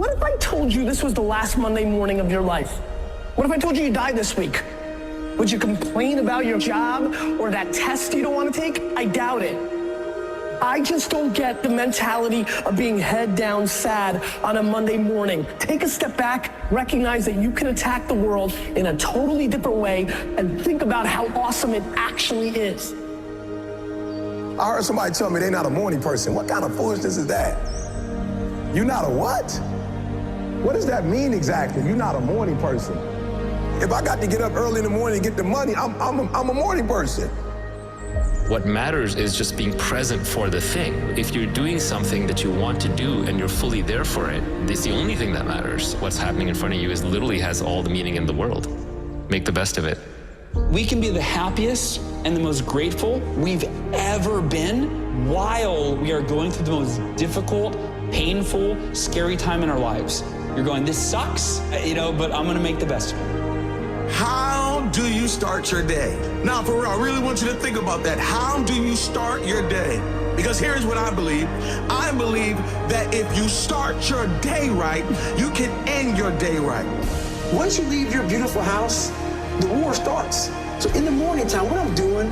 What if I told you this was the last Monday morning of your life? What if I told you die this week? Would you complain about your job or that test you don't want to take? I doubt it. I just don't get the mentality of being head down sad on a Monday morning. Take a step back, recognize that you can attack the world in a totally different way, and think about how awesome it actually is. I heard somebody tell me they're not a morning person. What kind of foolishness is that? You're not a what? What does that mean exactly? You're not a morning person. If I got to get up early in the morning and get the money, I'm a morning person. What matters is just being present for the thing. If you're doing something that you want to do and you're fully there for it, it's the only thing that matters. What's happening in front of you literally has all the meaning in the world. Make the best of it. We can be the happiest and the most grateful we've ever been while we are going through the most difficult, painful, scary time in our lives. You're going, this sucks, but I'm gonna make the best of it. How do you start your day? Now, for real, I really want you to think about that. How do you start your day? Because here's what I believe. I believe that if you start your day right, you can end your day right. Once you leave your beautiful house, the war starts. So in the morning time, what I'm doing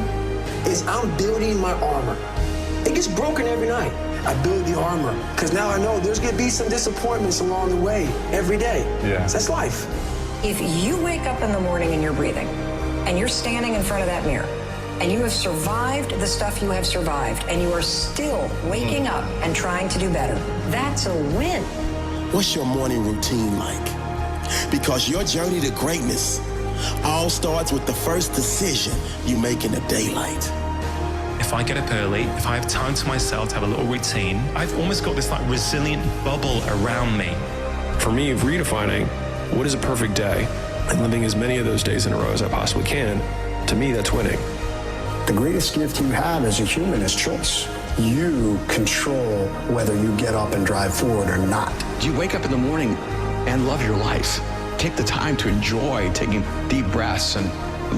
is I'm building my armor. It gets broken every night. I build the armor because now I know there's gonna be some disappointments along the way every day. Yeah. So that's life. If you wake up in the morning and you're breathing, and you're standing in front of that mirror, and you have survived the stuff you have survived, and you are still waking up and trying to do better, that's a win. What's your morning routine like? Because your journey to greatness all starts with the first decision you make in the daylight. If I get up early, if I have time to myself to have a little routine, I've almost got this resilient bubble around me. For me, redefining what is a perfect day and living as many of those days in a row as I possibly can, to me, that's winning. The greatest gift you have as a human is choice. You control whether you get up and drive forward or not. Do you wake up in the morning and love your life? Take the time to enjoy taking deep breaths and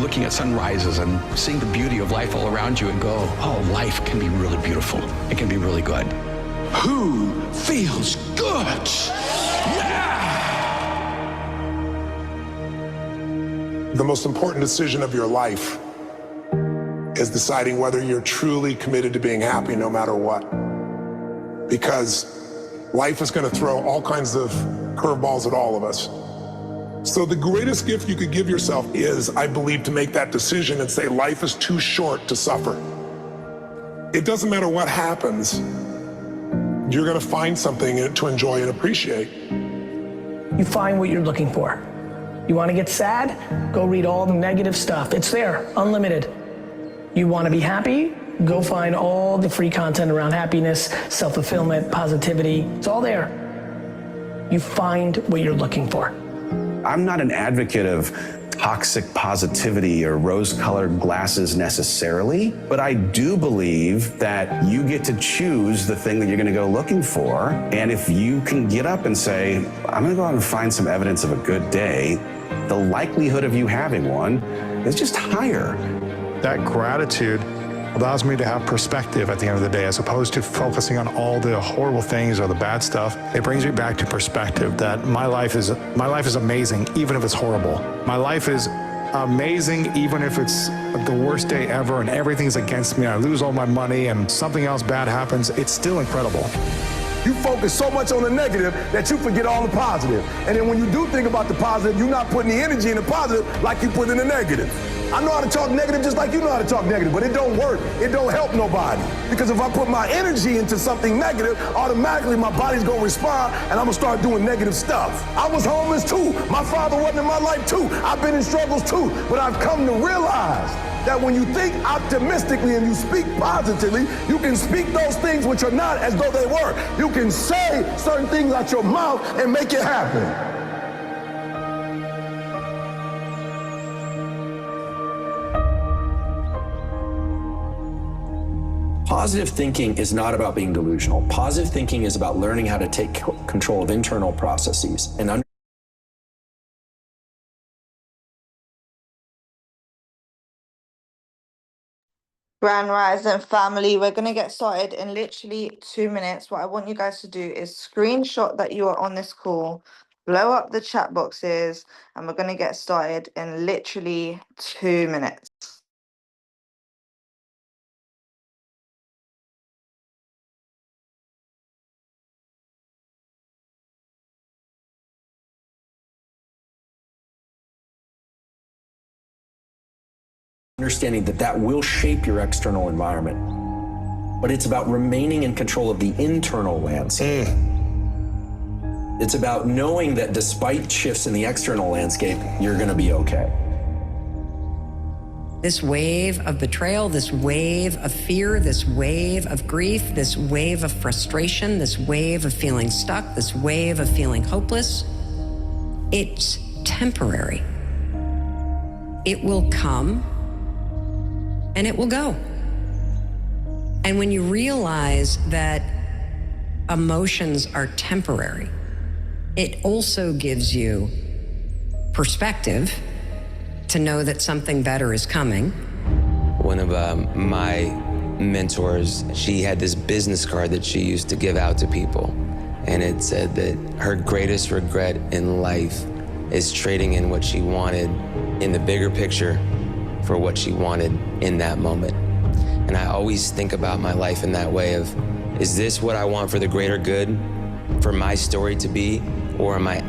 looking at sunrises and seeing the beauty of life all around you and go, oh, life can be really beautiful. It can be really good. Who feels good? Yeah! The most important decision of your life is deciding whether you're truly committed to being happy no matter what. Because life is going to throw all kinds of curveballs at all of us. So the greatest gift you could give yourself is, I believe, to make that decision and say life is too short to suffer. It doesn't matter what happens, you're going to find something to enjoy and appreciate. You find what you're looking for. You want to get sad? Go read all the negative stuff. It's there, unlimited. You want to be happy? Go find all the free content around happiness, self-fulfillment, positivity. It's all there. You find what you're looking for. I'm not an advocate of toxic positivity or rose-colored glasses necessarily, but I do believe that you get to choose the thing that you're gonna go looking for. And if you can get up and say, I'm gonna go out and find some evidence of a good day, the likelihood of you having one is just higher. That gratitude allows me to have perspective at the end of the day, as opposed to focusing on all the horrible things or the bad stuff. It brings me back to perspective that my life is amazing, even if it's horrible. My life is amazing, even if it's the worst day ever and everything's against me. I lose all my money and something else bad happens. It's still incredible. You focus so much on the negative that you forget all the positive. And then when you do think about the positive, you're not putting the energy in the positive like you put in the negative. I know how to talk negative just like you know how to talk negative, but it don't work. It don't help nobody. Because if I put my energy into something negative, automatically my body's gonna respond and I'm gonna start doing negative stuff. I was homeless too. My father wasn't in my life too. I've been in struggles too. But I've come to realize that when you think optimistically and you speak positively, you can speak those things which are not as though they were. You can say certain things out your mouth and make it happen. Positive thinking is not about being delusional. Positive thinking is about learning how to take control of internal processes and Grand Rising family, we're going to get started in literally 2 minutes. What I want you guys to do is screenshot that you are on this call, blow up the chat boxes, and we're going to get started in literally 2 minutes. Understanding that that will shape your external environment. But it's about remaining in control of the internal landscape. It's about knowing that despite shifts in the external landscape, you're going to be okay. This wave of betrayal, this wave of fear, this wave of grief, this wave of frustration, this wave of feeling stuck, this wave of feeling hopeless, it's temporary. It will come and it will go. And when you realize that emotions are temporary, it also gives you perspective to know that something better is coming. One of my mentors, she had this business card that she used to give out to people. And it said that her greatest regret in life is trading in what she wanted in the bigger picture for what she wanted in that moment. And I always think about my life in that way of, is this what I want for the greater good, for my story to be, or am I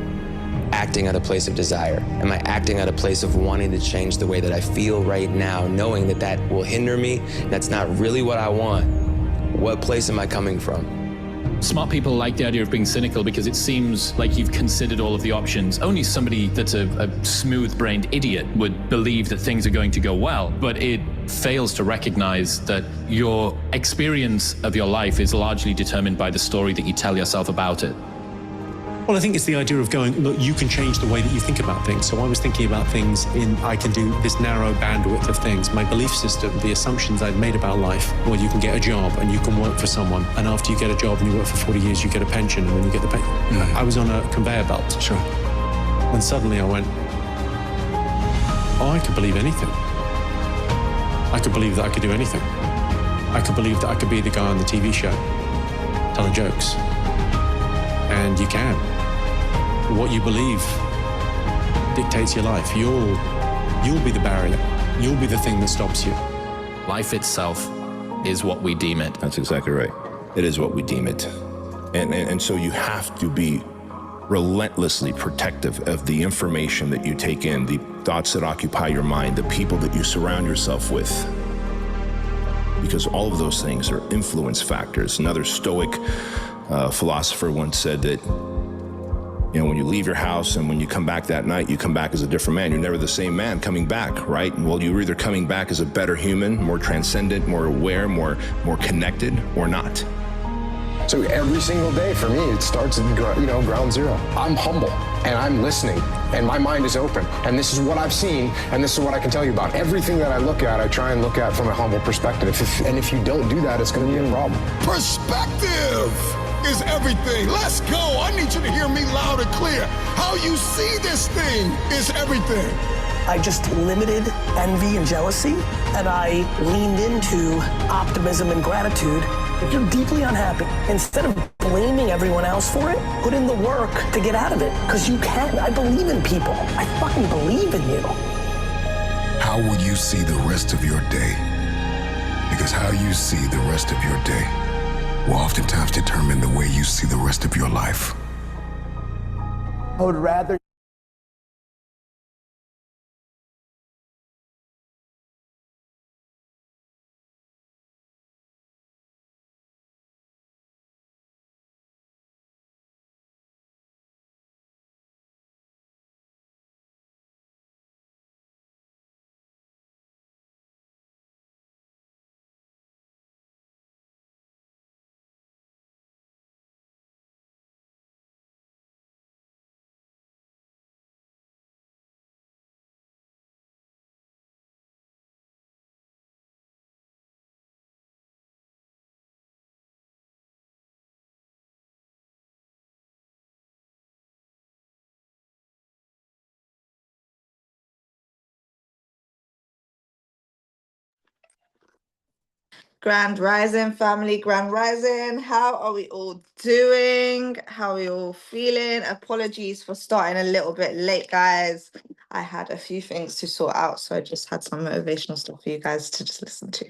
acting at a place of desire? Am I acting at a place of wanting to change the way that I feel right now, knowing that that will hinder me? That's not really what I want. What place am I coming from? Smart people like the idea of being cynical because it seems like you've considered all of the options. Only somebody that's a smooth-brained idiot would believe that things are going to go well, but it fails to recognize that your experience of your life is largely determined by the story that you tell yourself about it. Well, I think it's the idea of going, look, you can change the way that you think about things. So I was thinking about things I can do this narrow bandwidth of things. My belief system, the assumptions I'd made about life. Well, you can get a job and you can work for someone. And after you get a job and you work for 40 years, you get a pension. And when you get the pension, I was on a conveyor belt. Sure. And suddenly I went, oh, I could believe anything. I could believe that I could do anything. I could believe that I could be the guy on the TV show telling jokes. And you can. What you believe dictates your life. You'll be the barrier. You'll be the thing that stops you. Life itself is what we deem it. That's exactly right. It is what we deem it. And so you have to be relentlessly protective of the information that you take in, the thoughts that occupy your mind, the people that you surround yourself with. Because all of those things are influence factors. Another Stoic philosopher once said that, when you leave your house and when you come back that night, you come back as a different man. You're never the same man coming back, right? Well, you're either coming back as a better human, more transcendent, more aware, more connected, or not. So every single day for me, it starts at ground zero. I'm humble and I'm listening and my mind is open. And this is what I've seen and this is what I can tell you about. Everything that I look at, I try and look at from a humble perspective. And if you don't do that, it's going to be a problem. Perspective is everything. Let's go. I need you to hear me loud and clear. How you see this thing is everything. I just limited envy and jealousy, and I leaned into optimism and gratitude. If you're deeply unhappy, instead of blaming everyone else for it, put in the work to get out of it, because you can. I believe in people. I fucking believe in you. How will you see the rest of your day? Because how you see the rest of your day will oftentimes determine the way you see the rest of your life. I would rather Grand Rising family, Grand Rising. How are we all doing? How are we all feeling? Apologies for starting a little bit late, guys. I had a few things to sort out, so I just had some motivational stuff for you guys to just listen to.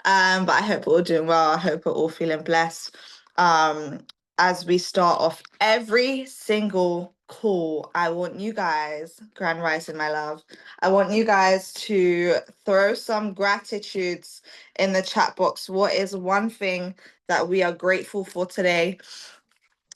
But I hope we're all doing well. I hope we're all feeling blessed. As we start off every single call, I want you guys, Grand Rising, my love, I want you guys to throw some gratitudes in the chat box. What is one thing that we are grateful for today?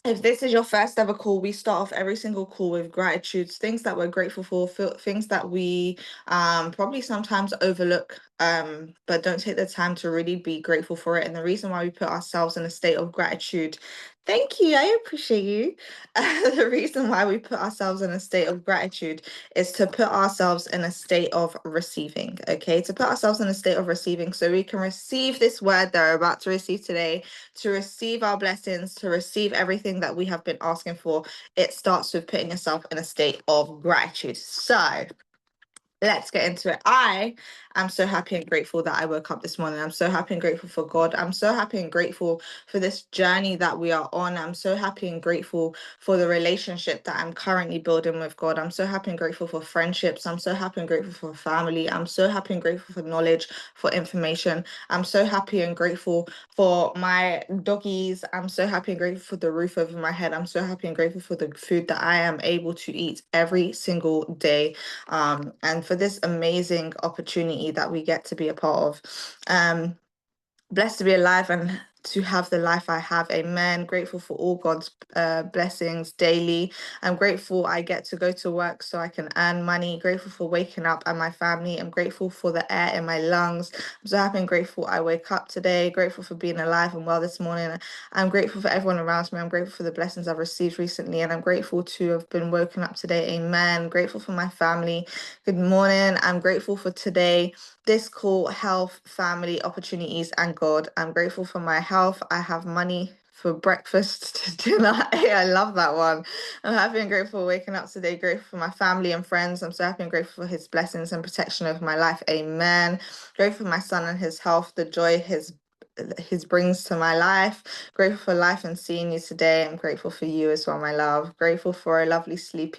If this is your first ever call, we start off every single call with gratitudes, things that we're grateful for, things that we probably sometimes overlook, but don't take the time to really be grateful for it. And the reason why we put ourselves in a state of gratitude, thank you, I appreciate you. The reason why we put ourselves in a state of gratitude is to put ourselves in a state of receiving, okay? To put ourselves in a state of receiving so we can receive this word that we're about to receive today, to receive our blessings, to receive everything that we have been asking for. It starts with putting yourself in a state of gratitude. So let's get into it. I am so happy and grateful that I woke up this morning. I'm so happy and grateful for God. I'm so happy and grateful for this journey that we are on. I'm so happy and grateful for the relationship that I'm currently building with God. I'm so happy and grateful for friendships. I'm so happy and grateful for family. I'm so happy and grateful for knowledge, for information. I'm so happy and grateful for my doggies. I'm so happy and grateful for the roof over my head. I'm so happy and grateful for the food that I am able to eat every single day. And for this amazing opportunity that we get to be a part of. Blessed to be alive and to have the life I have. Amen. Grateful for all God's blessings daily. I'm grateful I get to go to work so I can earn money. Grateful for waking up and my family. I'm grateful for the air in my lungs. I'm so happy and grateful I wake up today. Grateful for being alive and well this morning. I'm grateful for everyone around me. I'm grateful for the blessings I've received recently, and I'm grateful to have been woken up today. Amen. Grateful for my family. Good morning. I'm grateful for today, this call, health, family, opportunities, and God. I'm grateful for my health. I have money for breakfast to dinner. Hey, I love that one. I'm happy and grateful for waking up today. Grateful for my family and friends. I'm so happy and grateful for his blessings and protection over my life. Amen. Grateful for my son and his health, the joy his brings to my life. Grateful for life and seeing you today. I'm grateful for you as well, my love. Grateful for a lovely sleep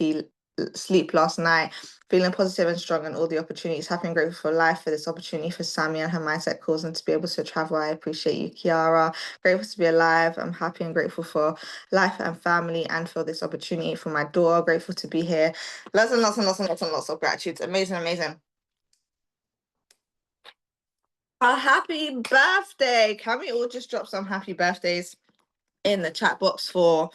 last night, feeling positive and strong and all the opportunities. Happy and grateful for life, for this opportunity, for Sammy and her mindset calls, and to be able to travel. I appreciate you, Kiara. Grateful to be alive. I'm happy and grateful for life and family, and for this opportunity, for my daughter. Grateful to be here. Lots and lots and lots and lots and lots of gratitude. Amazing, amazing. A happy birthday. Can we all just drop some happy birthdays in the chat box for,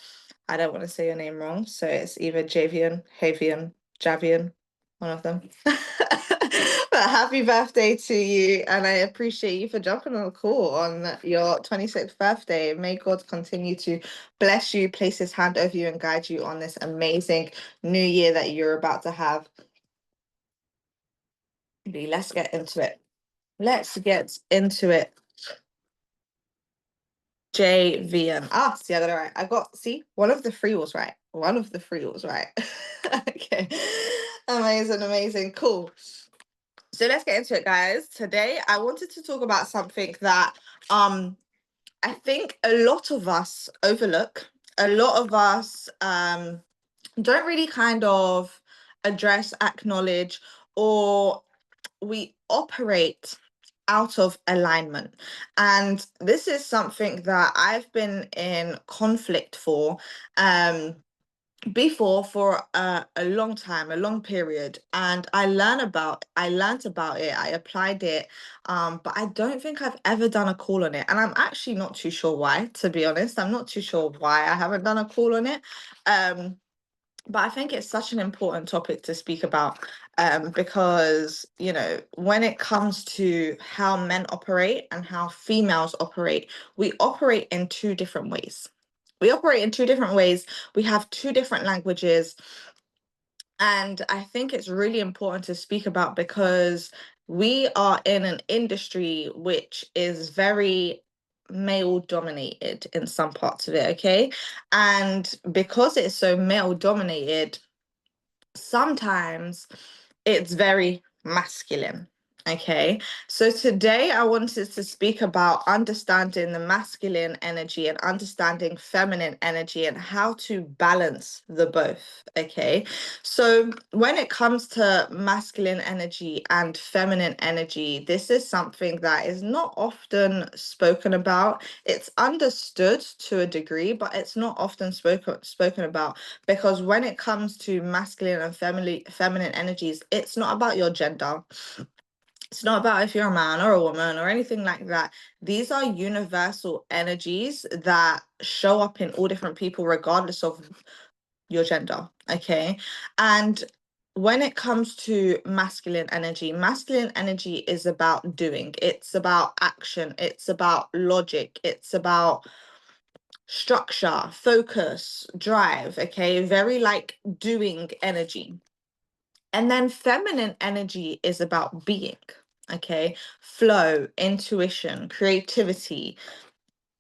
I don't want to say your name wrong, so it's either Javian, Havian, Javian, one of them. But happy birthday to you, and I appreciate you for jumping on the call on your 26th birthday. May God continue to bless you, place his hand over you, and guide you on this amazing new year that you're about to have. Let's get into it. Let's get into it. JVM. See, I got it right. See, one of the three was right. One of the three was right. Okay. Amazing, amazing. Cool. So let's get into it, guys. Today, I wanted to talk about something that I think a lot of us overlook. A lot of us don't really kind of address, acknowledge, or we operate out of alignment. And this is something that I've been in conflict for before for a long time, a long period, and I learned about it, I applied it, but I don't think I've ever done a call on it, and I'm actually not too sure why, to be honest. I'm not too sure why I haven't done a call on it, but I think it's such an important topic to speak about, because, you know, when it comes to how men operate and how females operate, we operate in two different ways. We have two different languages. And I think it's really important to speak about, because we are in an industry which is very male dominated in some parts of it, okay? And because it's so male dominated, sometimes it's very masculine. Okay, so today I wanted to speak about understanding the masculine energy and understanding feminine energy and how to balance the both. Okay, so when it comes to masculine energy and feminine energy, this is something that is not often spoken about. It's understood to a degree, but it's not often spoken about, because when it comes to masculine and feminine energies, it's not about your gender. It's not about if you're a man or a woman or anything like that. These are universal energies that show up in all different people, regardless of your gender. Okay. And when it comes to masculine energy is about doing, it's about action, it's about logic, it's about structure, focus, drive. Okay. Very like doing energy. And then feminine energy is about being, okay? Flow, intuition, creativity,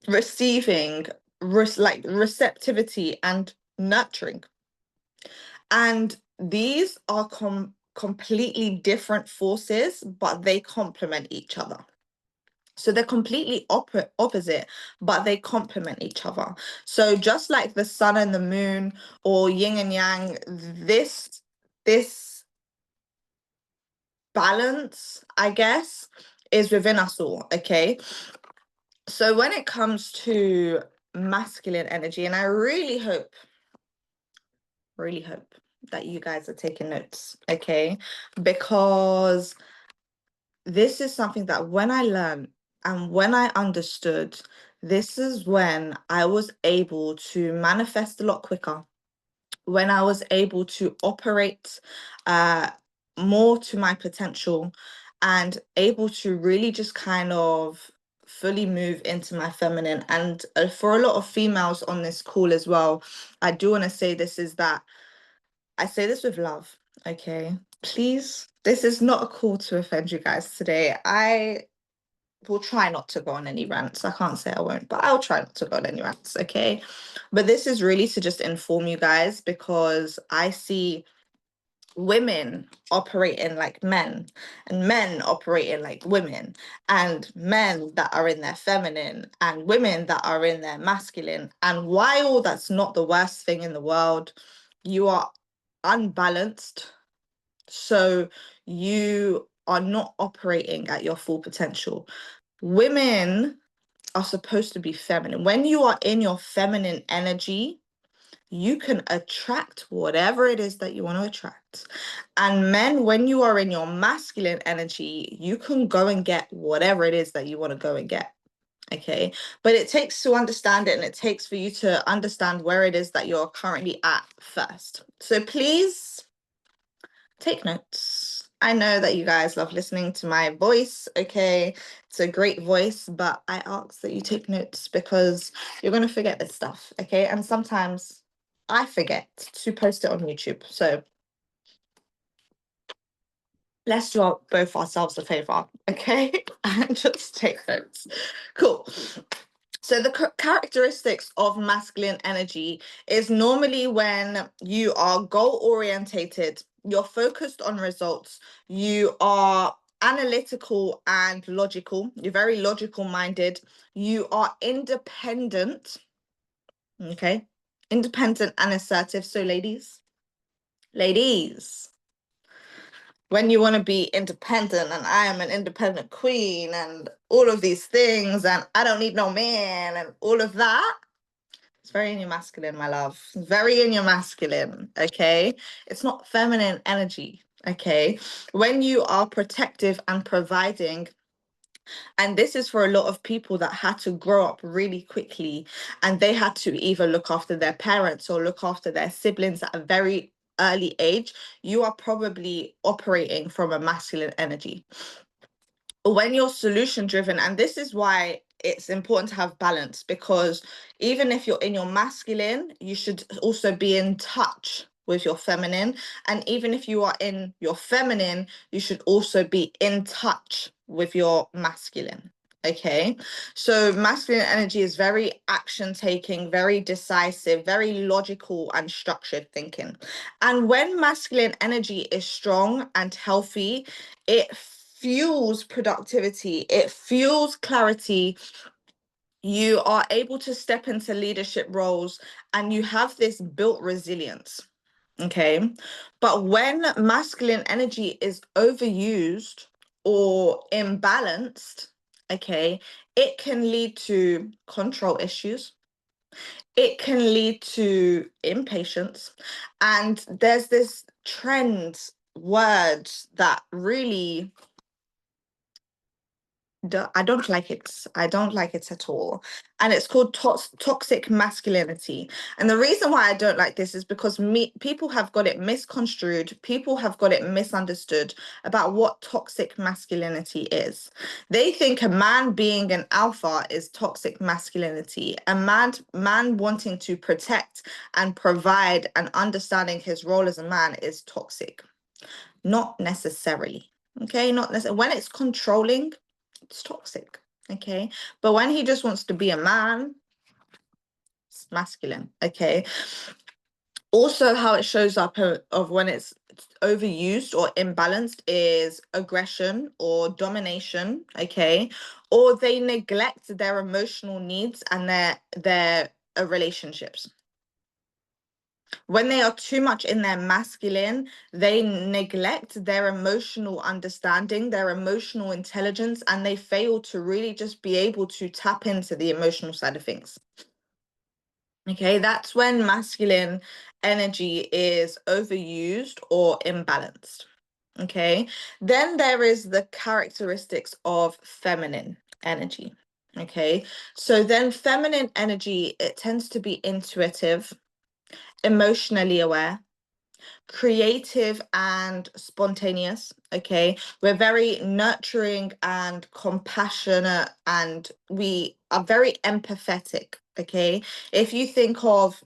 receiving, receptivity, and nurturing. And these are completely different forces, but they complement each other. So they're completely opposite, but they complement each other. So just like the sun and the moon, or yin and yang, this balance, I guess, is within us all. Okay, so when it comes to masculine energy, and I really hope that you guys are taking notes, okay, because this is something that when I learned and when I understood, this is when I was able to manifest a lot quicker, when I was able to operate more to my potential, and able to really just kind of fully move into my feminine. And for a lot of females on this call as well, I do want to say this is that I say this with love, okay? Please, this is not a call to offend you guys today. I will try not to go on any rants. I can't say I won't, but I'll try not to go on any rants, okay? But this is really to just inform you guys, because I see women operating like men, and men operating like women, and men that are in their feminine, and women that are in their masculine. And while that's not the worst thing in the world, you are unbalanced. So you are not operating at your full potential. Women are supposed to be feminine. When you are in your feminine energy, you can attract whatever it is that you want to attract. And men, when you are in your masculine energy, you can go and get whatever it is that you want to go and get. Okay, but it takes to understand it, and it takes for you to understand where it is that you're currently at first. So please take notes. I know that you guys love listening to my voice, okay? It's a great voice, but I ask that you take notes, because you're going to forget this stuff, okay? And sometimes I forget to post it on YouTube. So let's do both ourselves a favor, okay? And just take notes. Cool. So the characteristics of masculine energy is normally when you are goal-orientated, you're focused on results, you are analytical and logical, you're very logical-minded, you are independent, okay? Independent and assertive. So ladies, when you want to be independent, and I am an independent queen, and all of these things, and I don't need no man, and all of that, it's very in your masculine, my love. Very in your masculine, okay? It's not feminine energy, okay? When you are protective and providing, and this is for a lot of people that had to grow up really quickly, and they had to either look after their parents or look after their siblings at a very early age, you are probably operating from a masculine energy. When you're solution driven, and this is why it's important to have balance, because even if you're in your masculine, you should also be in touch with your feminine. And even if you are in your feminine, you should also be in touch with your masculine. Okay, so masculine energy is very action taking, very decisive, very logical and structured thinking. And when masculine energy is strong and healthy, it fuels productivity, it fuels clarity. You are able to step into leadership roles and you have this built resilience. Okay. But when masculine energy is overused or imbalanced, okay, it can lead to control issues. It can lead to impatience. And there's this trend word that really I don't like it. I don't like it at all. And it's called toxic masculinity. And the reason why I don't like this is because people have got it misconstrued. People have got it misunderstood about what toxic masculinity is. They think a man being an alpha is toxic masculinity. A man wanting to protect and provide and understanding his role as a man is toxic. Not necessarily. Okay, not necessarily. When it's controlling, it's toxic. Okay, but when he just wants to be a man, it's masculine. Okay. Also, how it shows up of when it's overused or imbalanced is aggression or domination. Okay, or they neglect their emotional needs and their relationships. When they are too much in their masculine, they neglect their emotional understanding, their emotional intelligence, and they fail to really just be able to tap into the emotional side of things. Okay, that's when masculine energy is overused or imbalanced. Okay, then there is the characteristics of feminine energy. Okay, so then feminine energy, it tends to be intuitive, emotionally aware, creative and spontaneous. Okay, we're very nurturing and compassionate, and we are very empathetic. Okay, if you think of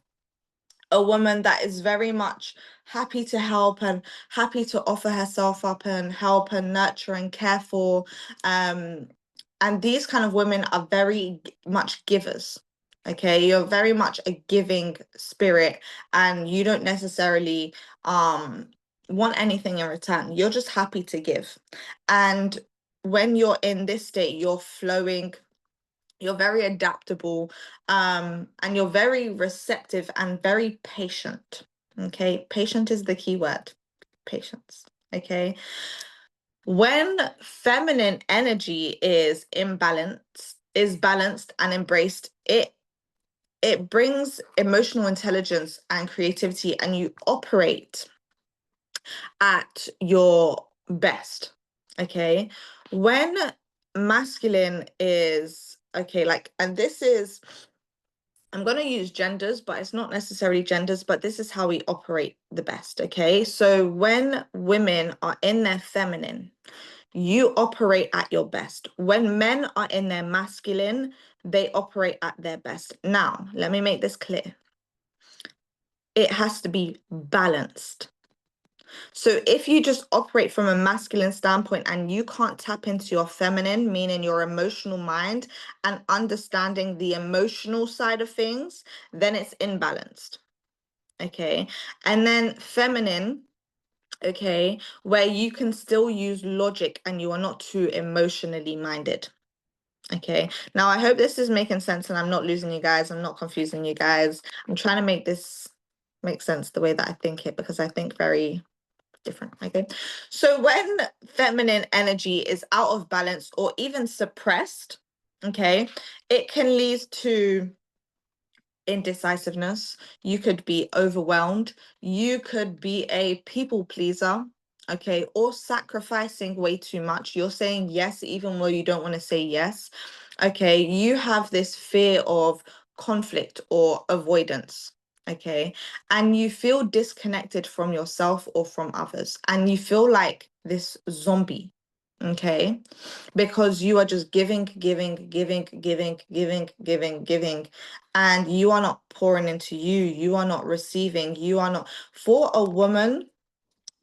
a woman that is very much happy to help and happy to offer herself up and help and nurture and care for, and these kind of women are very much givers. Okay, you're very much a giving spirit, and you don't necessarily want anything in return. You're just happy to give. And when you're in this state, you're flowing, you're very adaptable, and you're very receptive and very patient. Okay, patient is the key word. Patience. Okay. When feminine energy is balanced and embraced, it brings emotional intelligence and creativity, and you operate at your best. Okay, when masculine is and this is, I'm going to use genders, but it's not necessarily genders, but this is how we operate the best. Okay, so when women are in their feminine, you operate at your best. When men are in their masculine, they operate at their best. Now, let me make this clear. It has to be balanced. So if you just operate from a masculine standpoint and you can't tap into your feminine, meaning your emotional mind and understanding the emotional side of things, then it's imbalanced. Okay. And then feminine, okay, where you can still use logic and you are not too emotionally minded. Okay, now I hope this is making sense and I'm not losing you guys. I'm not confusing you guys. I'm trying to make this make sense the way that I think it, because I think very different. Okay, so when feminine energy is out of balance or even suppressed, okay, it can lead to indecisiveness. You could be overwhelmed. You could be a people pleaser. Okay, or sacrificing way too much. You're saying yes even though you don't want to say yes. Okay, you have this fear of conflict or avoidance. Okay, and you feel disconnected from yourself or from others, and you feel like this zombie. Okay, because you are just giving, and you are not pouring into you. You are not receiving. You are not. For a woman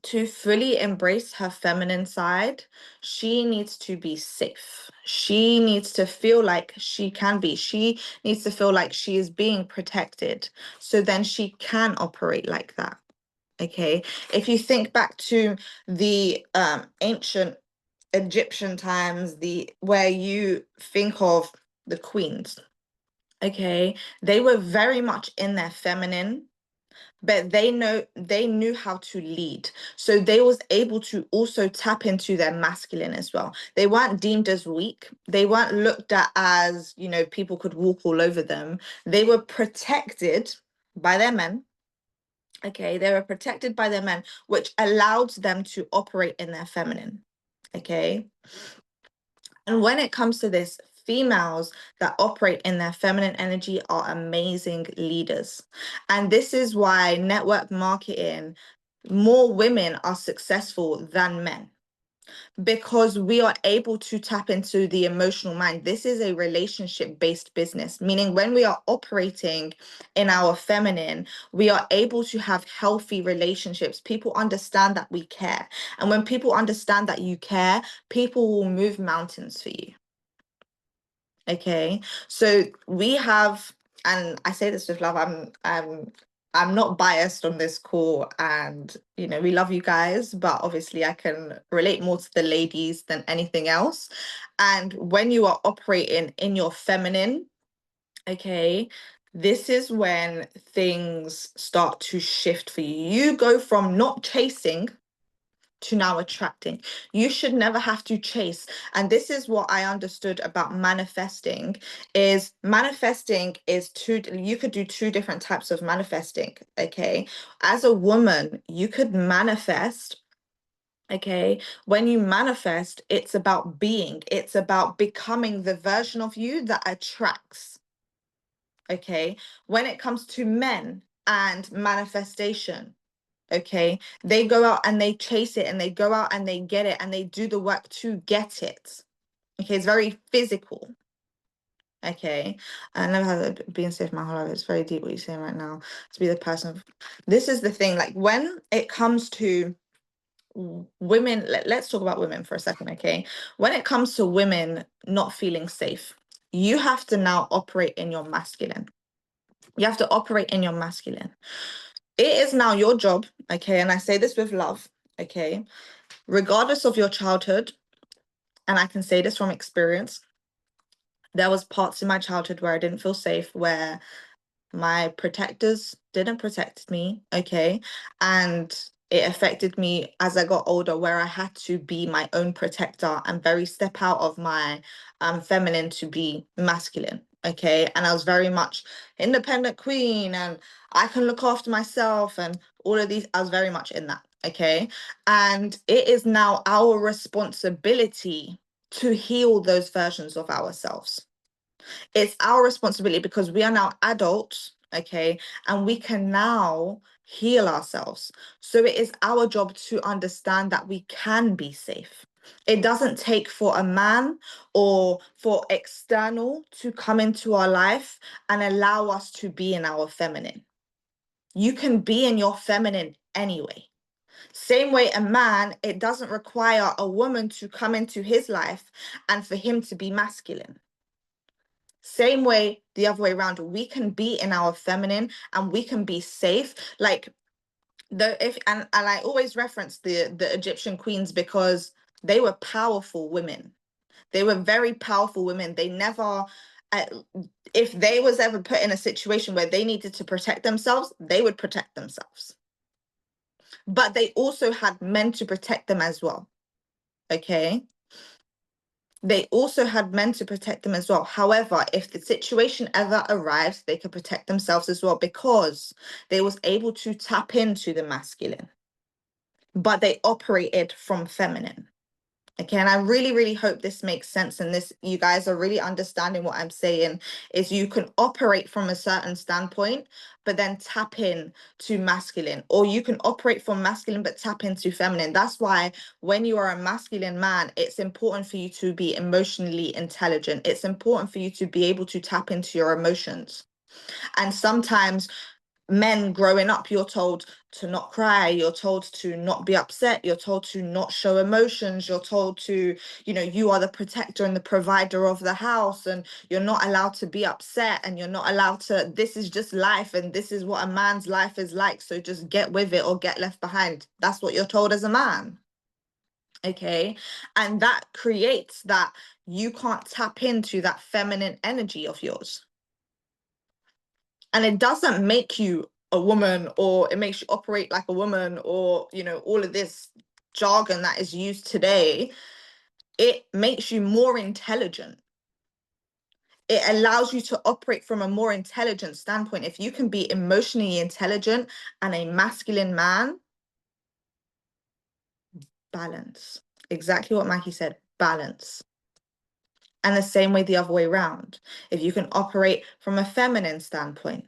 to fully embrace her feminine side, she needs to be safe. She needs to feel like she can be. She needs to feel like she is being protected. So then she can operate like that. Okay. If you think back to the ancient Egyptian times, where you think of the queens, okay, they were very much in their feminine, but they knew how to lead. So they was able to also tap into their masculine as well. They weren't deemed as weak. They weren't looked at as, people could walk all over them. They were protected by their men. Okay, they were protected by their men, which allowed them to operate in their feminine. Okay. And when it comes to this, females that operate in their feminine energy are amazing leaders. And this is why network marketing, more women are successful than men, because we are able to tap into the emotional mind. This is a relationship-based business, meaning when we are operating in our feminine, we are able to have healthy relationships. People understand that we care. And when people understand that you care, people will move mountains for you. Okay, so we have, and I say this with love, I'm not biased on this call, and we love you guys, but obviously I can relate more to the ladies than anything else. And when you are operating in your feminine, okay, this is when things start to shift for you. You go from not chasing to now attracting. You should never have to chase. And this is what I understood about manifesting is you could do two different types of manifesting. Okay. As a woman, you could manifest. Okay. When you manifest, it's about it's about becoming the version of you that attracts. Okay. When it comes to men and manifestation, okay, they go out and they chase it, and they go out and they get it, and they do the work to get it. Okay, it's very physical. Okay, I never had been safe my whole life. It's very deep what you're saying right now. To be the person this is the thing, like when it comes to women, let's talk about women for a second. Okay, when it comes to women not feeling safe, you have to now operate in your masculine. You have to operate in your masculine. It is now your job, okay, and I say this with love, okay, regardless of your childhood, and I can say this from experience, there was parts in my childhood where I didn't feel safe, where my protectors didn't protect me, okay, and it affected me as I got older, where I had to be my own protector and very step out of my feminine to be masculine. Okay, and I was very much independent queen, and I can look after myself, and all of these, I was very much in that. Okay, and it is now our responsibility to heal those versions of ourselves. It's our responsibility because we are now adults, okay, and we can now heal ourselves. So it is our job to understand that we can be safe. It doesn't take for a man or for external to come into our life and allow us to be in our feminine. You can be in your feminine anyway. Same way a man, it doesn't require a woman to come into his life and for him to be masculine. Same way, the other way around, we can be in our feminine and we can be safe. Like and I always reference the Egyptian queens because they were powerful women. They were very powerful women. They never, if they was ever put in a situation where they needed to protect themselves, they would protect themselves. But they also had men to protect them as well. Okay. They also had men to protect them as well. However, if the situation ever arrives, they could protect themselves as well because they was able to tap into the masculine, but they operated from feminine. Okay, and I really, really hope this makes sense, and this, you guys are really understanding what I'm saying, is you can operate from a certain standpoint, but then tap in to masculine, or you can operate from masculine, but tap into feminine. That's why when you are a masculine man, it's important for you to be emotionally intelligent. It's important for you to be able to tap into your emotions. And sometimes men growing up, you're told to not cry, you're told to not be upset, you're told to not show emotions, you're told to, you are the protector and the provider of the house, and you're not allowed to be upset, and you're not allowed to, this is just life, and this is what a man's life is like, so just get with it or get left behind. That's what you're told as a man. Okay. And that creates that you can't tap into that feminine energy of yours. And it doesn't make you a woman, or it makes you operate like a woman, or, you know, all of this jargon that is used today. It makes you more intelligent. It allows you to operate from a more intelligent standpoint. If you can be emotionally intelligent and a masculine man, balance. Exactly what Mackie said, balance. And the same way the other way around. If you can operate from a feminine standpoint,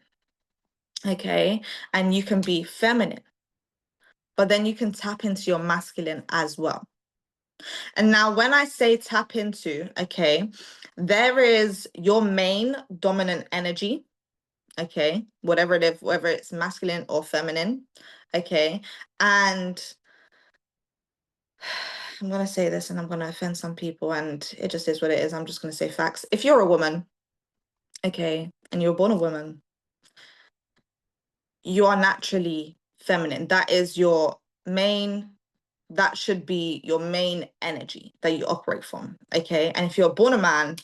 okay, and you can be feminine, but then you can tap into your masculine as well. And now when I say tap into, okay, there is your main dominant energy, okay, whatever it is, whether it's masculine or feminine, okay, and I'm going to say this and I'm going to offend some people, and it just is what it is. I'm just going to say facts. If you're a woman, okay, and you're born a woman, you are naturally feminine. That is your main, that should be your main energy that you operate from, okay? And if you're born a man,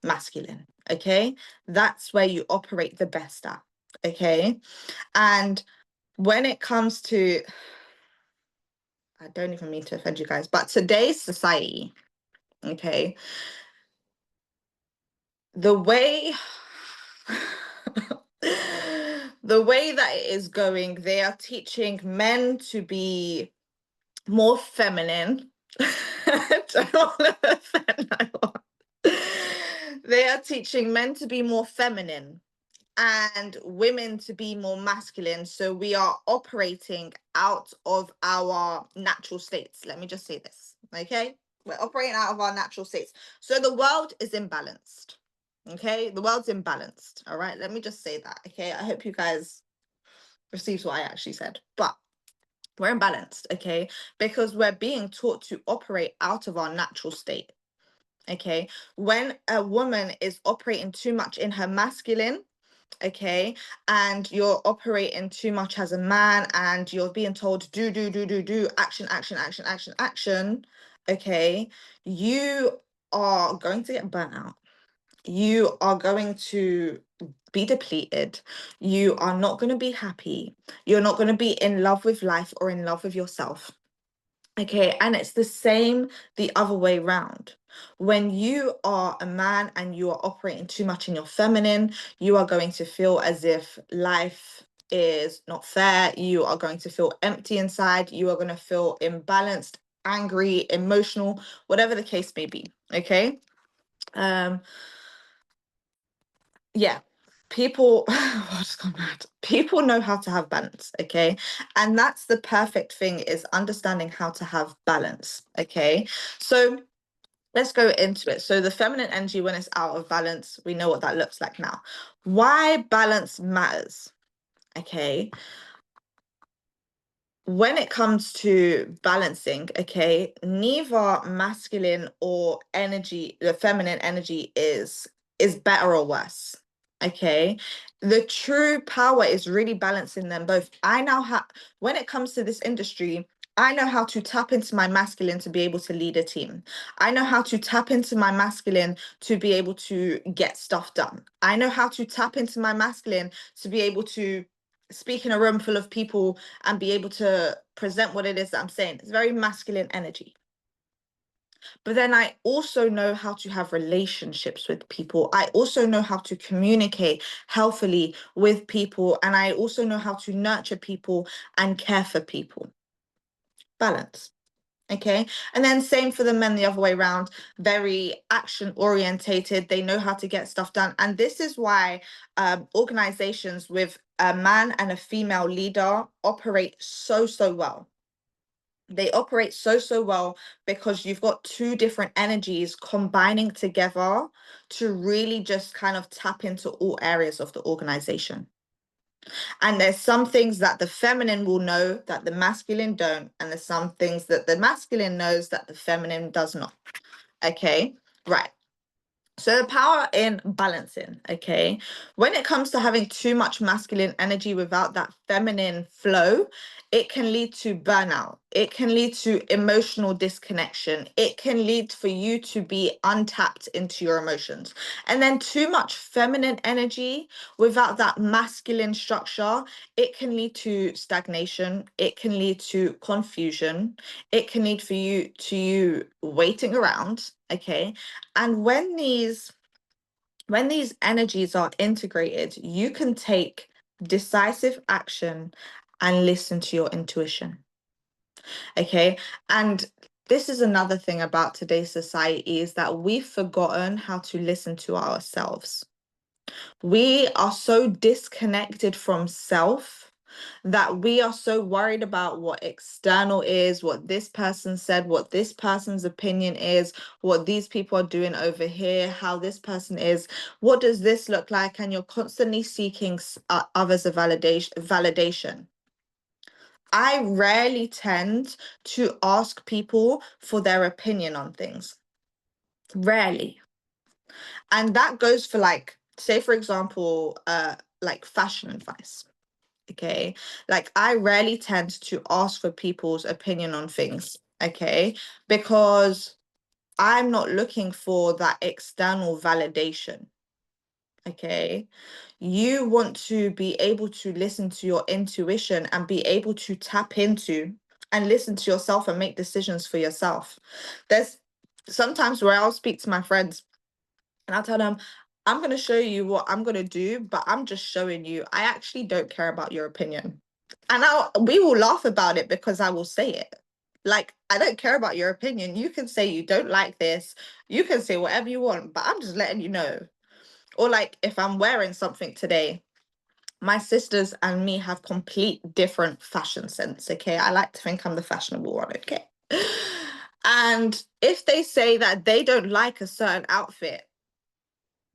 masculine, okay? That's where you operate the best at, okay? And when it comes to, I don't even mean to offend you guys, but today's society, okay, the way the way that it is going, they are teaching men to be more feminine. Don't want to offend anyone. They are teaching men to be more feminine and women to be more masculine. So we are operating out of our natural states. Let me just say this, okay? We're operating out of our natural states. So the world is imbalanced, okay? The world's imbalanced, all right? Let me just say that, okay? I hope you guys received what I actually said, but we're imbalanced, okay? Because we're being taught to operate out of our natural state, okay? When a woman is operating too much in her masculine, okay, and you're operating too much as a man and you're being told do, action, action, action, action, action, okay, you are going to get burnt out. You are going to be depleted. You are not going to be happy. You're not going to be in love with life or in love with yourself. Okay, and it's the same the other way around. When you are a man and you are operating too much in your feminine, you are going to feel as if life is not fair. You are going to feel empty inside. You are going to feel imbalanced, angry, emotional, whatever the case may be. Okay. Yeah, people I just got mad. People know how to have balance, okay? And that's the perfect thing, is understanding how to have balance, okay? So let's go into it. So the feminine energy, when it's out of balance, we know what that looks like now. Why balance matters, okay? When it comes to balancing, okay, neither masculine or energy, the feminine energy is better or worse. Okay, the true power is really balancing them both. I now have, when it comes to this industry, I know how to tap into my masculine to be able to lead a team. I know how to tap into my masculine to be able to get stuff done. I know how to tap into my masculine to be able to speak in a room full of people and be able to present what it is that I'm saying. It's very masculine energy. But then I also know how to have relationships with people. I also know how to communicate healthily with people. And I also know how to nurture people and care for people. Balance. Okay. And then same for the men the other way around, very action orientated. They know how to get stuff done. And this is why organizations with a man and a female leader operate so well. They operate so well because you've got two different energies combining together to really just kind of tap into all areas of the organization. And there's some things that the feminine will know that the masculine don't, and there's some things that the masculine knows that the feminine does not. Okay, right. So the power in balancing, okay? When it comes to having too much masculine energy without that feminine flow, it can lead to burnout. It can lead to emotional disconnection. It can lead for you to be untapped into your emotions. And then too much feminine energy without that masculine structure, it can lead to stagnation. It can lead to confusion. It can lead for you waiting around, okay? And when these energies are integrated, you can take decisive action and listen to your intuition. Okay. And this is another thing about today's society, is that we've forgotten how to listen to ourselves. We are so disconnected from self that we are so worried about what external is, what this person said, what this person's opinion is, what these people are doing over here, how this person is, what does this look like? And you're constantly seeking others' validation. I rarely tend to ask people for their opinion on things. Rarely. And that goes for, like, say for example, like fashion advice. Okay, like I rarely tend to ask for people's opinion on things, okay, because I'm not looking for that external validation. Okay, you want to be able to listen to your intuition and be able to tap into and listen to yourself and make decisions for yourself. There's sometimes where I'll speak to my friends and I'll tell them, I'm going to show you what I'm going to do, but I'm just showing you. I actually don't care about your opinion. And we will laugh about it because I will say it. Like, I don't care about your opinion. You can say you don't like this. You can say whatever you want, but I'm just letting you know. Or like if I'm wearing something today, my sisters and me have complete different fashion sense, okay? I like to think I'm the fashionable one, okay? And if they say that they don't like a certain outfit,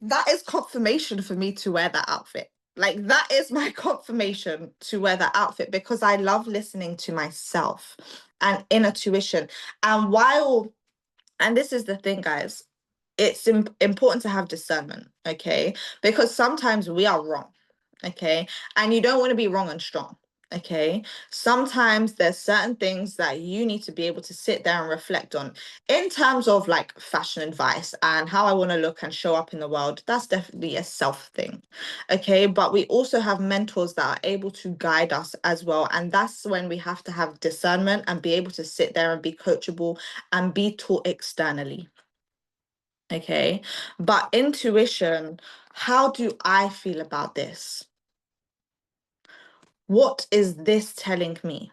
that is confirmation for me to wear that outfit. Like, that is my confirmation to wear that outfit, because I love listening to myself and inner tuition. And this is the thing, guys, it's important to have discernment, okay? Because sometimes we are wrong, okay? And you don't want to be wrong and strong, okay? Sometimes there's certain things that you need to be able to sit there and reflect on in terms of like fashion advice and how I want to look and show up in the world. That's definitely a self thing, okay? But we also have mentors that are able to guide us as well. And that's when we have to have discernment and be able to sit there and be coachable and be taught externally. Okay, but intuition, how do I feel about this? What is this telling me?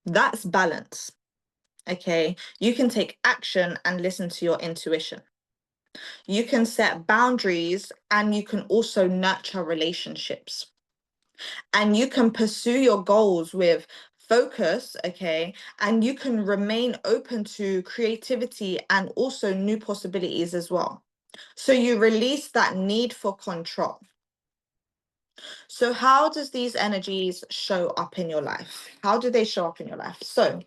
That's balance. Okay, you can take action and listen to your intuition. You can set boundaries and you can also nurture relationships. And you can pursue your goals with focus, okay, and you can remain open to creativity and also new possibilities as well. So you release that need for control. So how does these energies show up in your life? How do they show up in your life? So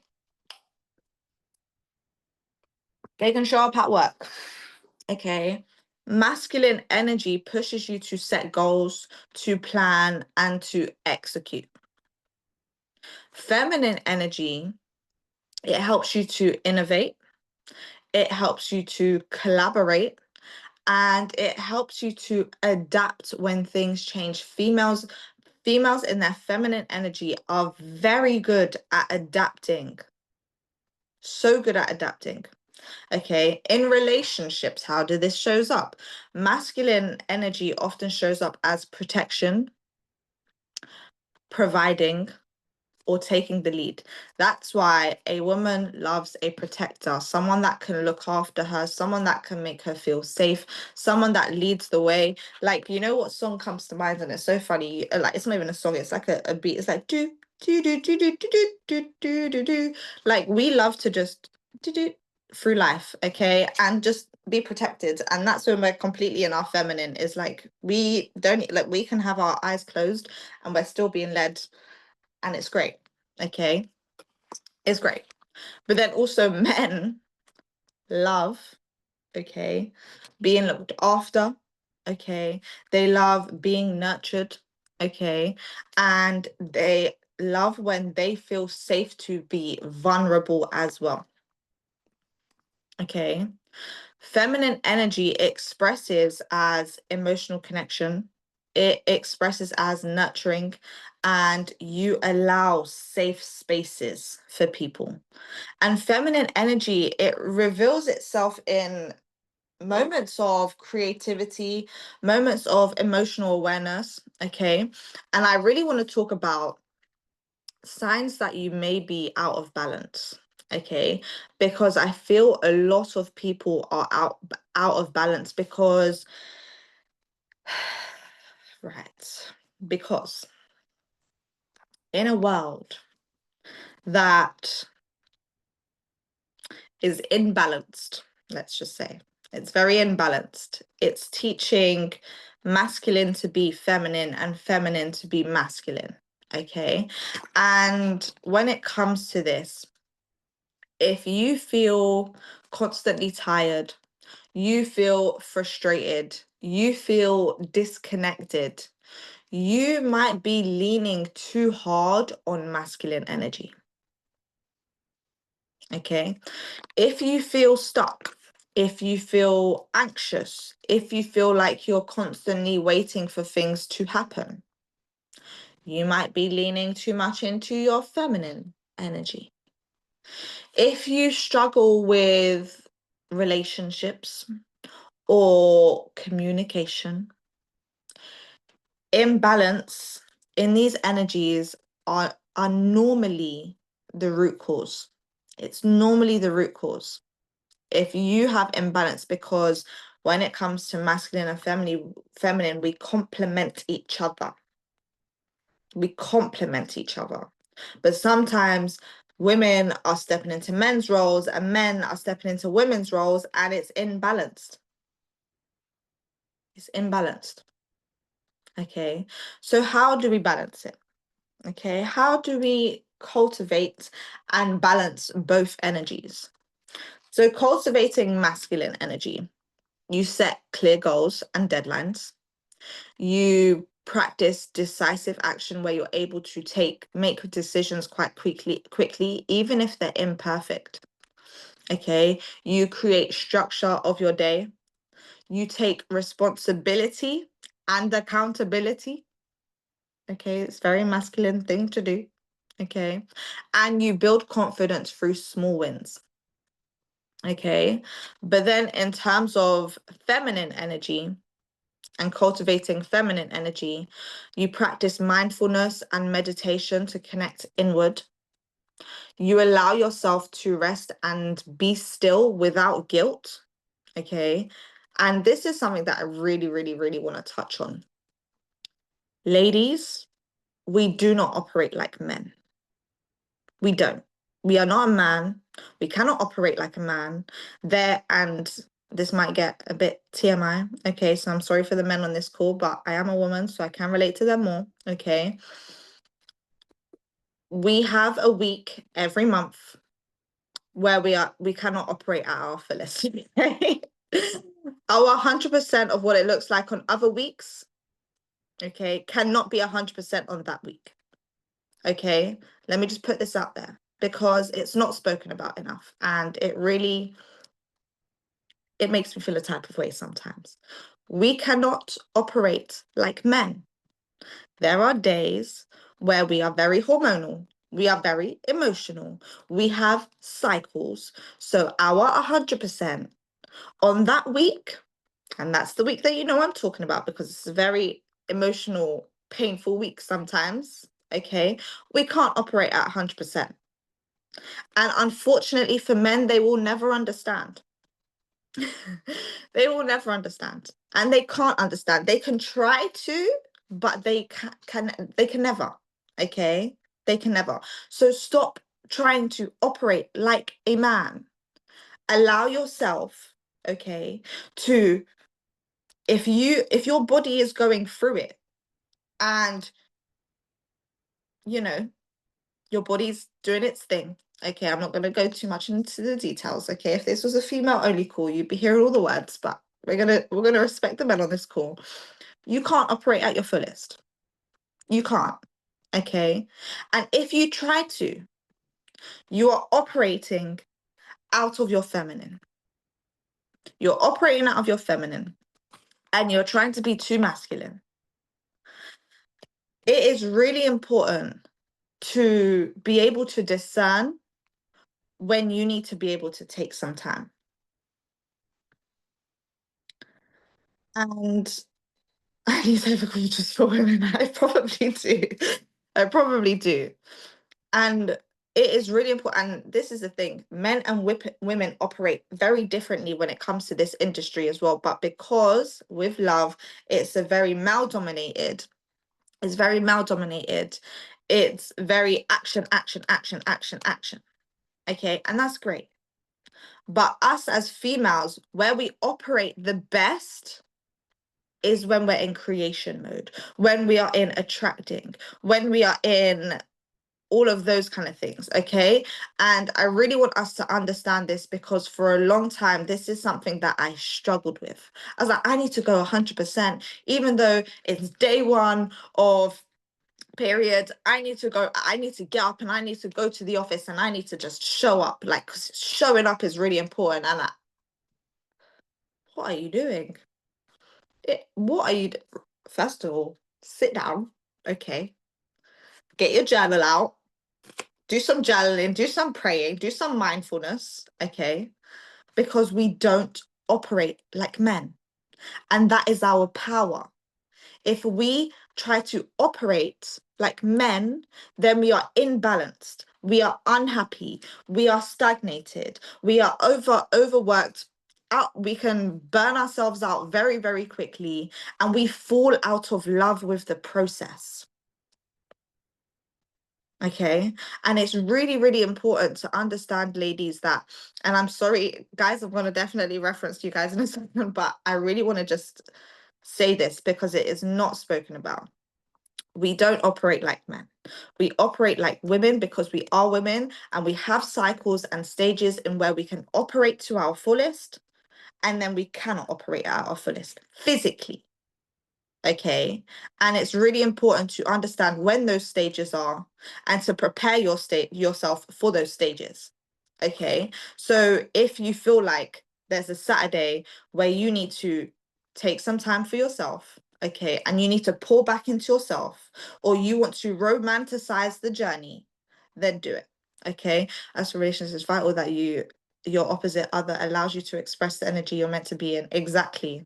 they can show up at work, okay? Masculine energy pushes you to set goals, to plan, and to execute. Feminine energy, it helps you to innovate, it helps you to collaborate, and it helps you to adapt when things change. Females in their feminine energy are very good at adapting. So good at adapting. Okay, in relationships, how do this shows up? Masculine energy often shows up as protection, providing, or taking the lead. That's why a woman loves a protector, someone that can look after her, someone that can make her feel safe, someone that leads the way. Like, you know what song comes to mind? And it's so funny. Like, it's not even a song, it's like a beat. It's like do do do do do do do do do do. Like, we love to just do through life, okay, and just be protected. And that's when we're completely in our feminine. Is like, we don't, like, we can have our eyes closed and we're still being led. And it's great, okay? It's great. But then also men love okay? Being looked after, okay? They love being nurtured, okay? And they love when they feel safe to be vulnerable as well, okay? Feminine energy expresses as emotional connection. It expresses as nurturing, and you allow safe spaces for people. And feminine energy, it reveals itself in moments of creativity, moments of emotional awareness, okay? And I really want to talk about signs that you may be out of balance, okay? Because I feel a lot of people are out of balance because right, because in a world that is imbalanced, let's just say. It's very imbalanced. It's teaching masculine to be feminine and feminine to be masculine, okay? And when it comes to this, if you feel constantly tired, you feel frustrated, you feel disconnected, you might be leaning too hard on masculine energy, okay? If you feel stuck, if you feel anxious, if you feel like you're constantly waiting for things to happen, you might be leaning too much into your feminine energy. If you struggle with relationships or communication, imbalance in these energies are normally the root cause. It's normally the root cause. If you have imbalance, because when it comes to masculine and feminine, we complement each other. We complement each other. But sometimes women are stepping into men's roles and men are stepping into women's roles, and it's imbalanced. It's imbalanced. Okay, so how do we balance it? Okay, how do we cultivate and balance both energies? So cultivating masculine energy, you set clear goals and deadlines. You practice decisive action where you're able to make decisions quite quickly, even if they're imperfect. Okay, you create structure of your day. You take responsibility and accountability. Okay, it's a very masculine thing to do. Okay, and you build confidence through small wins. Okay, but then in terms of feminine energy and cultivating feminine energy, you practice mindfulness and meditation to connect inward. You allow yourself to rest and be still without guilt. Okay, and this is something that I really, really, really want to touch on. Ladies, we do not operate like men. We don't. We are not a man. We cannot operate like a man. And this might get a bit TMI. Okay, so I'm sorry for the men on this call, but I am a woman, so I can relate to them more. Okay. We have a week every month where we cannot operate at our fullest. Okay? Our 100% of what it looks like on other weeks, okay, cannot be 100% on that week. Okay, let me just put this out there because it's not spoken about enough, and it makes me feel a type of way sometimes. We cannot operate like men. There are days where we are very hormonal, we are very emotional, we have cycles. So our 100% on that week, and that's the week that you know I'm talking about because it's a very emotional, painful week sometimes. Okay, we can't operate at 100%. And unfortunately for men, they will never understand. They will never understand. And they can't understand. They can try to, but they can never. Okay? They can never. So stop trying to operate like a man. Allow yourself, okay, to if your body is going through it and you know your body's doing its thing, Okay, I'm not going to go too much into the details. Okay, if this was a female only call, you'd be hearing all the words, but we're gonna respect the men on this call. You can't operate at your fullest. You can't. Okay, and if you try to, you are operating out of your feminine. You're operating out of your feminine, and you're trying to be too masculine. It is really important to be able to discern when you need to be able to take some time. And I need to have a just for women. I probably do. I probably do. And it is really important. And this is the thing, men and women operate very differently when it comes to this industry as well. But because with love, it's a very male dominated. It's very male dominated. It's very action, action, action, action, action. Okay, and that's great. But us as females, where we operate the best is when we're in creation mode, when we are in attracting, when we are in all of those kind of things, okay? And I really want us to understand this because for a long time, this is something that I struggled with. I was like, I need to go 100%, even though it's day one of period. I need to get up and I need to go to the office and I need to just show up. Like, 'cause showing up is really important. And what are you doing? First of all, sit down, okay? Get your journal out. Do some journaling, do some praying, do some mindfulness, okay? Because we don't operate like men. And that is our power. If we try to operate like men, then we are imbalanced. We are unhappy. We are stagnated. We are overworked. We can burn ourselves out very, very quickly. And we fall out of love with the process. Okay, and it's really, really important to understand, ladies, that, and I'm sorry, guys, I'm going to definitely reference you guys in a second, but I really want to just say this because it is not spoken about. We don't operate like men. We operate like women because we are women and we have cycles and stages in where we can operate to our fullest and then we cannot operate at our fullest physically. Okay, and it's really important to understand when those stages are and to prepare yourself for those stages. Okay, so if you feel like there's a Saturday where you need to take some time for yourself, okay, and you need to pour back into yourself, or you want to romanticize the journey, then do it. Okay, as for relationships, it's vital that your opposite other allows you to express the energy you're meant to be in. Exactly.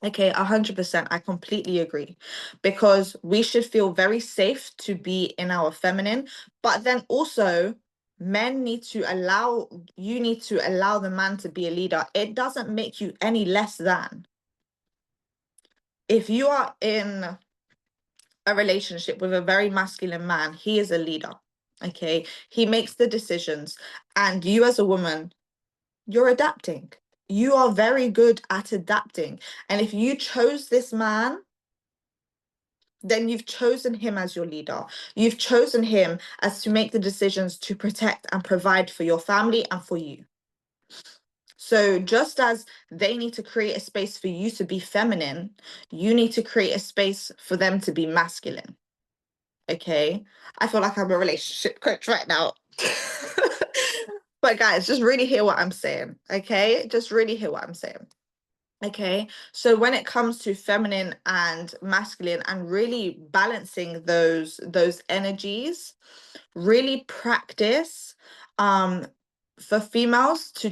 Okay, 100%. I completely agree because we should feel very safe to be in our feminine, but then also you need to allow the man to be a leader. It doesn't make you any less than. If you are in a relationship with a very masculine man, he is a leader. Okay, he makes the decisions, and you as a woman, you're adapting. You are very good at adapting. And if you chose this man, then you've chosen him as your leader. You've chosen him as to make the decisions to protect and provide for your family and for you. So just as they need to create a space for you to be feminine, you need to create a space for them to be masculine. Okay? I feel like I'm a relationship coach right now. But guys, just really hear what I'm saying, okay? Just really hear what I'm saying, okay? So when it comes to feminine and masculine and really balancing those energies, really practice for females to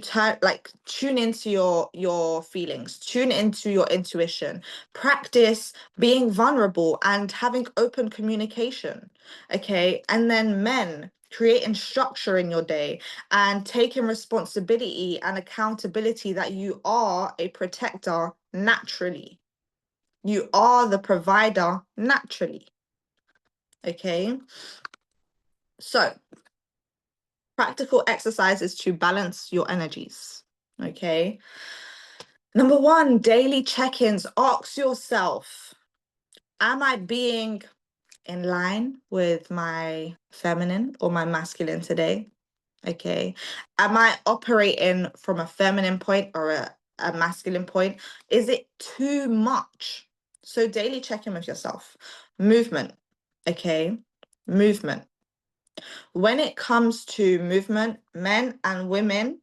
tune into your feelings, tune into your intuition, practice being vulnerable and having open communication, okay? And then men, creating structure in your day and taking responsibility and accountability that you are a protector naturally. You are the provider naturally. Okay. So, practical exercises to balance your energies. Okay. Number 1, daily check-ins. Ask yourself, am I being in line with my feminine or my masculine today? Okay. Am I operating from a feminine point or a masculine point? Is it too much? So daily check-in with yourself. Movement. Okay. Movement. When it comes to movement, men and women,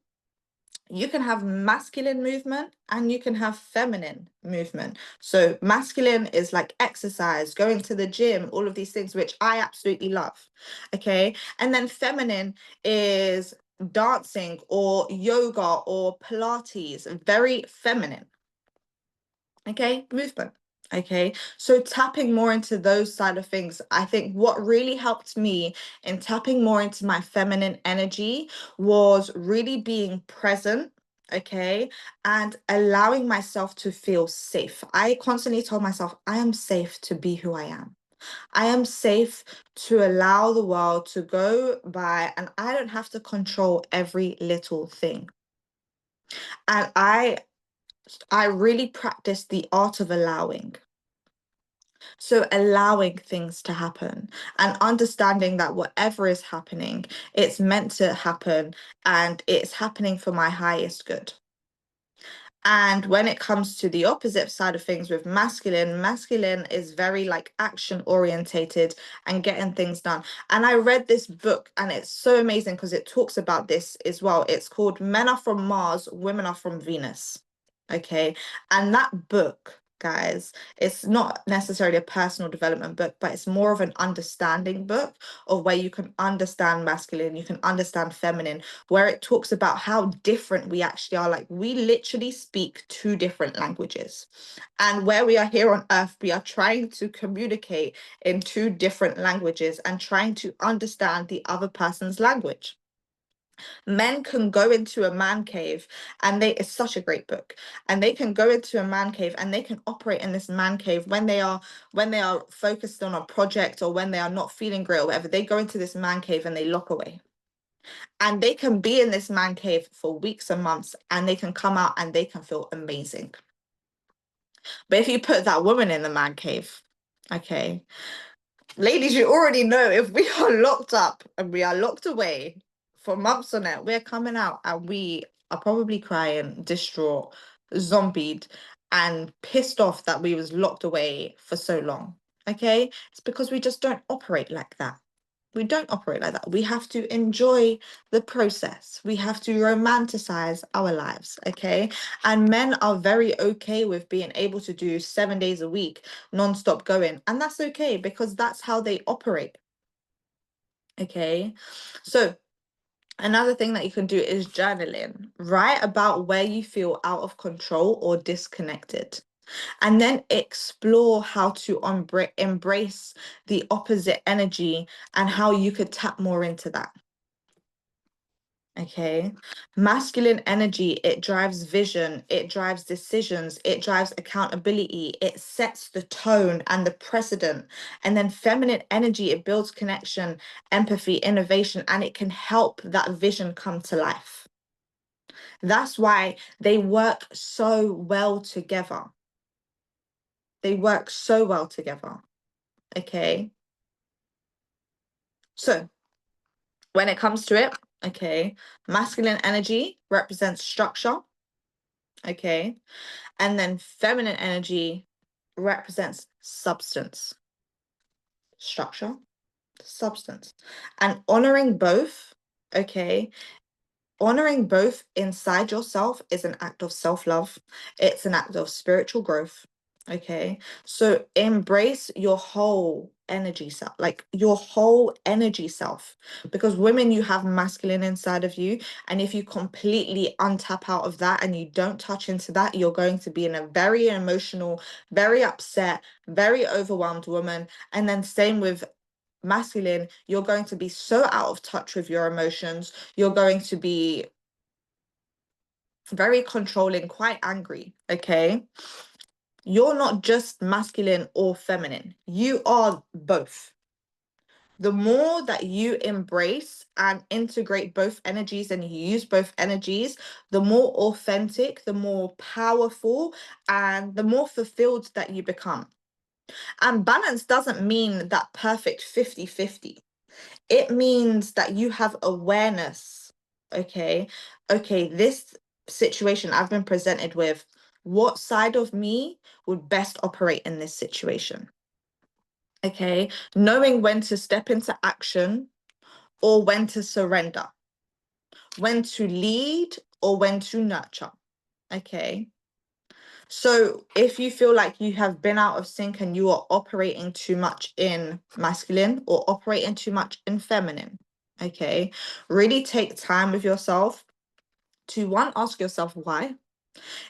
you can have masculine movement and you can have feminine movement. So masculine is like exercise, going to the gym, all of these things, which I absolutely love. Okay. And then feminine is dancing or yoga or Pilates, very feminine. Okay. Movement. Okay, so tapping more into those side of things, I think what really helped me in tapping more into my feminine energy was really being present, okay, and allowing myself to feel safe. I constantly told myself, I am safe to be who I am. I am safe to allow the world to go by, and I don't have to control every little thing. And I really practiced the art of allowing. So allowing things to happen and understanding that whatever is happening, it's meant to happen and it's happening for my highest good. And when it comes to the opposite side of things with masculine is very like action orientated and getting things done. And I read this book and it's so amazing because it talks about this as well. It's called Men Are From Mars, Women Are From Venus. Okay. And that book, guys, it's not necessarily a personal development book, but it's more of an understanding book of where you can understand masculine, you can understand feminine, where it talks about how different we actually are. Like we literally speak two different languages. And where we are here on earth, we are trying to communicate in two different languages and trying to understand the other person's language. Men can go into a man cave and it's such a great book, and they can go into a man cave and they can operate in this man cave when they are focused on a project or when they are not feeling great or whatever. They go into this man cave and they lock away, and they can be in this man cave for weeks and months and they can come out and they can feel amazing. But if you put that woman in the man cave, okay, ladies, you already know if we are locked up and we are locked away for months on end, we're coming out and we are probably crying, distraught, zombied, and pissed off that we was locked away for so long. Okay, it's because we just don't operate like that. We don't operate like that. We have to enjoy the process. We have to romanticize our lives, okay? And men are very okay with being able to do 7 days a week, non-stop going. And that's okay because that's how they operate, okay? So another thing that you can do is journaling. Write about where you feel out of control or disconnected. And then explore how to embrace the opposite energy and how you could tap more into that. Okay. Masculine energy, it drives vision, it drives decisions, it drives accountability, it sets the tone and the precedent. And then feminine energy, it builds connection, empathy, innovation, and it can help that vision come to life. That's why they work so well together. They work so well together. Okay. So when it comes to it, okay, masculine energy represents structure. Okay. And then feminine energy represents substance. Structure, substance. And honoring both, okay, honoring both inside yourself is an act of self-love. It's an act of spiritual growth. Okay, so embrace your whole energy self, like your whole energy self, because women, you have masculine inside of you, and if you completely untap out of that and you don't touch into that, you're going to be in a very emotional, very upset, very overwhelmed woman. And then same with masculine, you're going to be so out of touch with your emotions, you're going to be very controlling, quite angry. Okay, you're not just masculine or feminine. You are both. The more that you embrace and integrate both energies and you use both energies, the more authentic, the more powerful, and the more fulfilled that you become. And balance doesn't mean that perfect 50-50. It means that you have awareness. Okay. This situation I've been presented with, what side of me would best operate in this situation? Okay. Knowing when to step into action or when to surrender, when to lead or when to nurture. Okay. So if you feel like you have been out of sync and you are operating too much in masculine or operating too much in feminine, okay, really take time with yourself to, one, ask yourself why.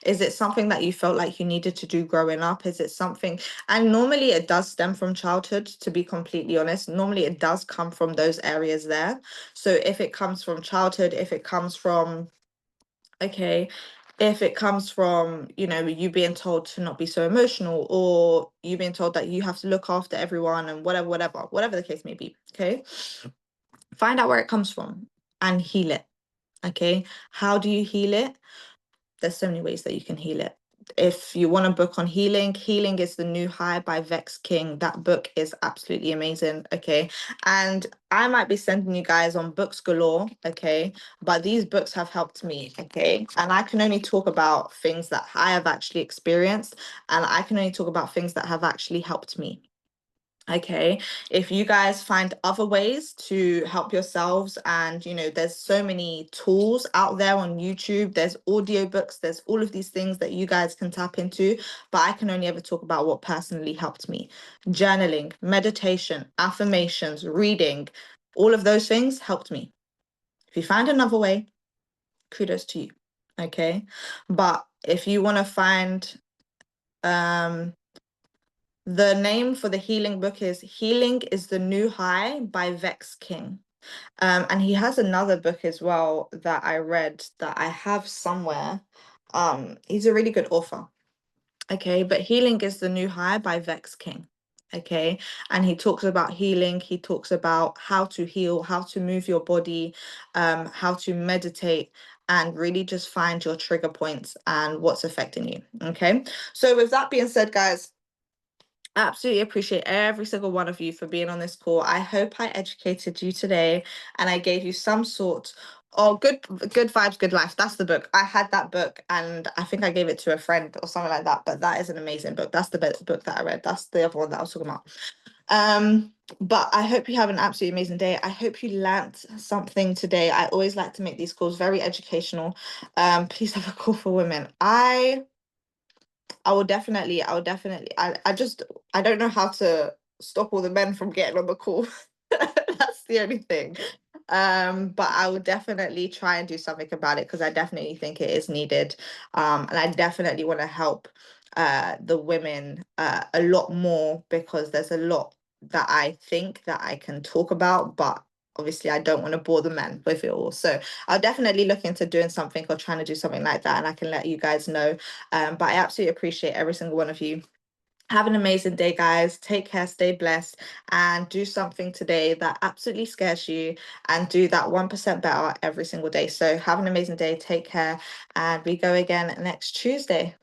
Is it something that you felt like you needed to do growing up? Is it something, and normally it does stem from childhood, to be completely honest. Normally it does come from those areas there. So if it comes from childhood, if it comes from, okay, if it comes from, you know, you being told to not be so emotional, or you being told that you have to look after everyone and whatever the case may be, okay, find out where it comes from and heal it. Okay, how do you heal it? There's so many ways that you can heal it. If you want a book on healing, Healing is the New High by Vex King. That book is absolutely amazing. Okay. And I might be sending you guys on books galore. Okay. But these books have helped me. Okay. And I can only talk about things that I have actually experienced. And I can only talk about things that have actually helped me. Okay, if you guys find other ways to help yourselves, and you know, there's so many tools out there on YouTube, there's audiobooks, there's all of these things that you guys can tap into, but I can only ever talk about what personally helped me. Journaling, meditation, affirmations, reading, all of those things helped me. If you find another way, kudos to you. Okay, but if you want to find the name for the healing book is Healing is the New High by Vex King. And he has another book as well that I read that I have somewhere. He's a really good author. Okay, but Healing is the New High by Vex King. Okay, and he talks about healing. He talks about how to heal, how to move your body, how to meditate, and really just find your trigger points and what's affecting you. Okay, so with that being said, guys, I absolutely appreciate every single one of you for being on this call. I hope I educated you today and I gave you some sort of good vibes, good life. That's the book. I had that book and I think I gave it to a friend or something like that, but that is an amazing book. That's the book that I read. That's the other one that I was talking about. But I hope you have an absolutely amazing day. I hope you learnt something today. I always like to make these calls very educational. Please have a call for women. I will definitely, I don't know how to stop all the men from getting on the call. That's the only thing. But I will definitely try and do something about it because I definitely think it is needed. And I definitely want to help the women a lot more because there's a lot that I think that I can talk about, but obviously I don't want to bore the men with it all. So I'll definitely look into doing something or trying to do something like that, and I can let you guys know. But I absolutely appreciate every single one of you. Have an amazing day, guys. Take care, stay blessed, and do something today that absolutely scares you and do that 1% better every single day. So have an amazing day, take care, and we go again next Tuesday.